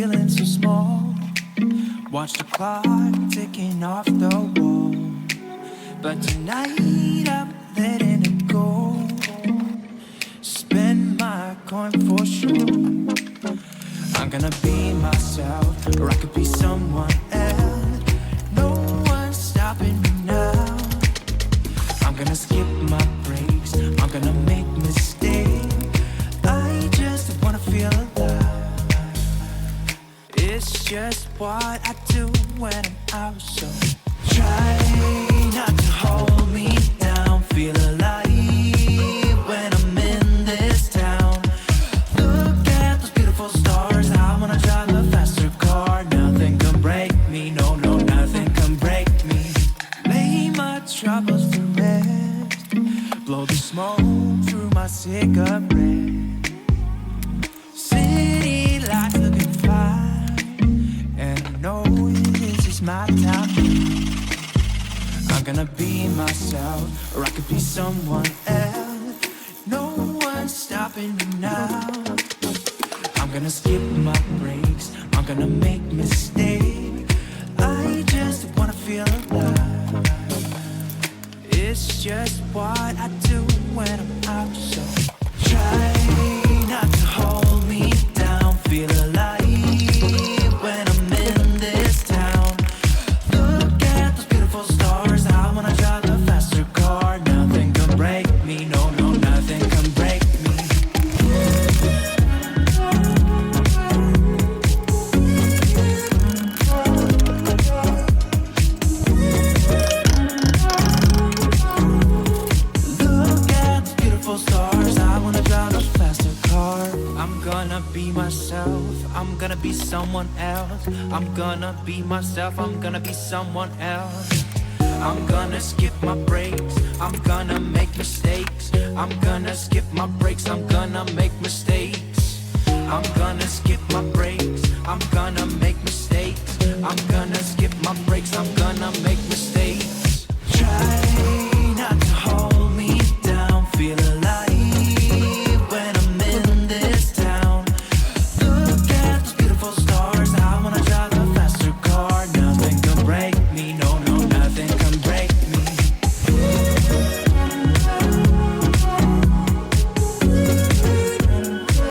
feeling so small. Watch the clock ticking off the wall. But tonight I'm letting it go. Spend my coin for sure. I'm gonna be myself, or I could be someone else. No one's stopping me now. I'm gonna skip my breaks, I'm gonna make mistakes. I just wanna feel alive. It's just what I do when I'm out. So try not to hold me down. Feel alive when I'm in this town. Look at those beautiful stars. I wanna drive a faster car. Nothing can break me, no, no, nothing can break me. Lay my troubles to rest. Blow the smoke through my cigarette. City lights looking fine, and I know this is my time. I'm gonna be myself, or I could be someone else. No one's stopping me now. I'm gonna skip my breaks, I'm gonna make mistakes. I just wanna feel alive. It's just what I do when I'm out. So try not to hold me down. Feel alive when I'm in this town. Look at those beautiful stars. I wanna drive a faster car. Nothing can break me, no, no, nothing can break me. Look at those beautiful stars. I wanna drive a faster car. I'm gonna be myself, I'm gonna be someone else. I'm gonna be myself, I'm gonna be someone else. I'm gonna skip my breaks, I'm gonna make mistakes. I'm gonna skip my breaks, I'm gonna make mistakes. I'm gonna skip my breaks, I'm gonna make